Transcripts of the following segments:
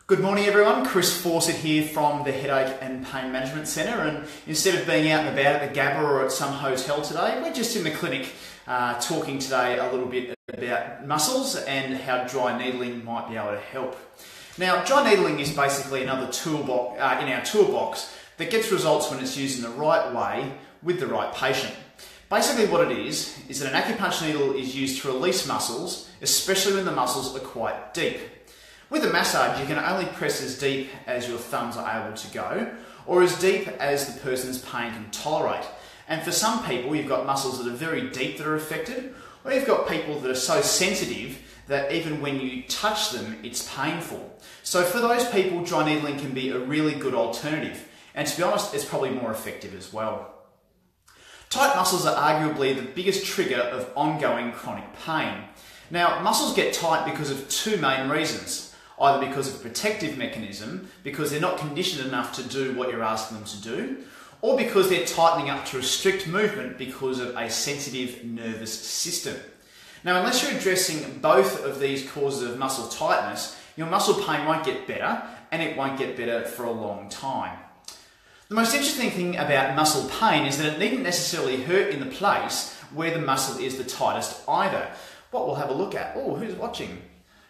Good morning everyone, Chris Fawcett here from the Headache and Pain Management Centre, and instead of being out and about at the Gabba or at some hotel today, we're just in the clinic talking today a little bit about muscles and how dry needling might be able to help. Now, dry needling is basically another toolbox in our toolbox that gets results when it's used in the right way with the right patient. Basically what it is that an acupuncture needle is used to release muscles, especially when the muscles are quite deep. With a massage, you can only press as deep as your thumbs are able to go, or as deep as the person's pain can tolerate. And for some people, you've got muscles that are very deep that are affected, or you've got people that are so sensitive that even when you touch them, it's painful. So for those people, dry needling can be a really good alternative. And to be honest, it's probably more effective as well. Tight muscles are arguably the biggest trigger of ongoing chronic pain. Now, muscles get tight because of two main reasons. Either because of a protective mechanism, because they're not conditioned enough to do what you're asking them to do, or because they're tightening up to restrict movement because of a sensitive nervous system. Now, unless you're addressing both of these causes of muscle tightness, your muscle pain won't get better, and it won't get better for a long time. The most interesting thing about muscle pain is that it needn't necessarily hurt in the place where the muscle is the tightest either. What we'll have a look at. Oh, who's watching?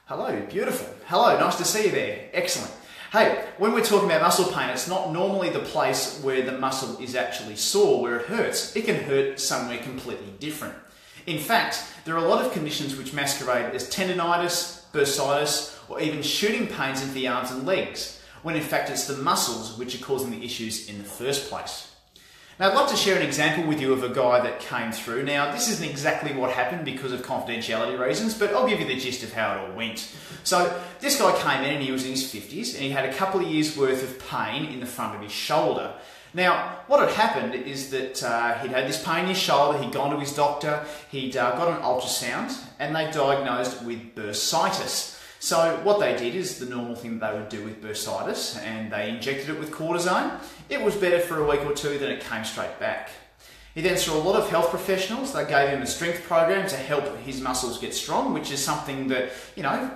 Hello, beautiful. Hello, nice to see you there. Excellent. Hey, when we're talking about muscle pain, it's not normally the place where the muscle is actually sore, where it hurts. It can hurt somewhere completely different. In fact, there are a lot of conditions which masquerade as tendinitis, bursitis, or even shooting pains into the arms and legs, when in fact it's the muscles which are causing the issues in the first place. Now, I'd like to share an example with you of a guy that came through. Now, this isn't exactly what happened because of confidentiality reasons, but I'll give you the gist of how it all went. So, this guy came in and he was in his 50s and he had a couple of years worth of pain in the front of his shoulder. Now, what had happened is that he'd had this pain in his shoulder, he'd gone to his doctor, he'd got an ultrasound, and they diagnosed with bursitis. So what they did is the normal thing that they would do with bursitis, and they injected it with cortisone. It was better for a week or two, then it came straight back. He then saw a lot of health professionals. They gave him a strength program to help his muscles get strong, which is something that,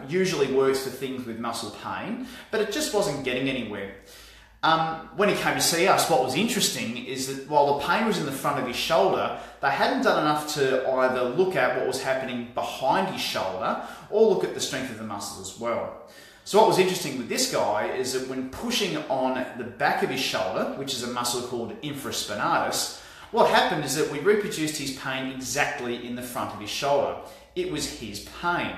usually works for things with muscle pain, but it just wasn't getting anywhere. When he came to see us, what was interesting is that while the pain was in the front of his shoulder, they hadn't done enough to either look at what was happening behind his shoulder or look at the strength of the muscles as well. So what was interesting with this guy is that when pushing on the back of his shoulder, which is a muscle called infraspinatus, what happened is that we reproduced his pain exactly in the front of his shoulder. It was his pain.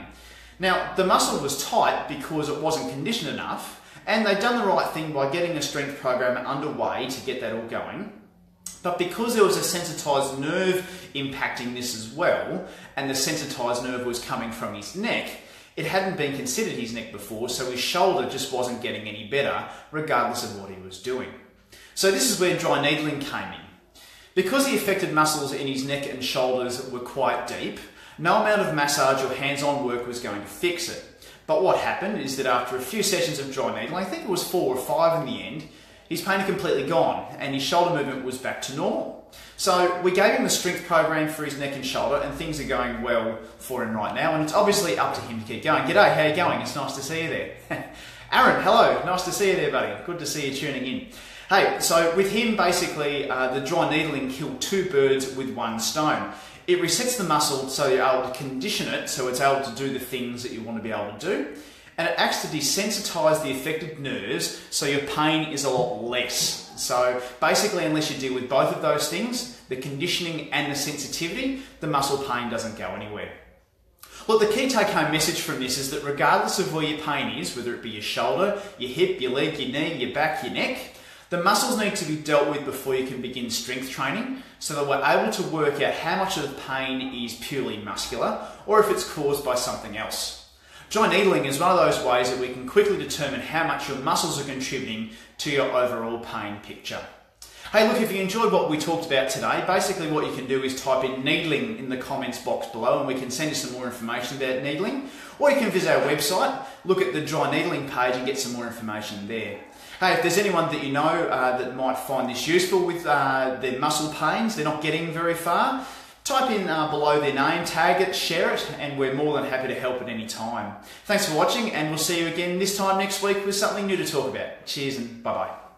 Now, the muscle was tight because it wasn't conditioned enough, and they'd done the right thing by getting a strength program underway to get that all going. But because there was a sensitised nerve impacting this as well, and the sensitised nerve was coming from his neck, it hadn't been considered his neck before, so his shoulder just wasn't getting any better, regardless of what he was doing. So this is where dry needling came in. Because the affected muscles in his neck and shoulders were quite deep, no amount of massage or hands-on work was going to fix it. But what happened is that after a few sessions of dry needling, I think it was 4 or 5 in the end, his pain had completely gone and his shoulder movement was back to normal. So we gave him the strength program for his neck and shoulder, and things are going well for him right now, and it's obviously up to him to keep going. G'day, how you going? It's nice to see you there. Aaron, hello, nice to see you there, buddy. Good to see you tuning in. Hey, so with him, basically, the dry needling killed 2 birds with 1 stone. It resets the muscle so you're able to condition it so it's able to do the things that you want to be able to do. And it acts to desensitize the affected nerves so your pain is a lot less. So basically, unless you deal with both of those things, the conditioning and the sensitivity, the muscle pain doesn't go anywhere. Look, the key take-home message from this is that regardless of where your pain is, whether it be your shoulder, your hip, your leg, your knee, your back, your neck, the muscles need to be dealt with before you can begin strength training so that we're able to work out how much of the pain is purely muscular or if it's caused by something else. Dry needling is one of those ways that we can quickly determine how much your muscles are contributing to your overall pain picture. Hey, look, if you enjoyed what we talked about today, basically what you can do is type in needling in the comments box below and we can send you some more information about needling. Or you can visit our website, look at the dry needling page and get some more information there. Hey, if there's anyone that you know that might find this useful with their muscle pains, they're not getting very far, type in below their name, tag it, share it, and we're more than happy to help at any time. Thanks for watching, and we'll see you again this time next week with something new to talk about. Cheers and bye-bye.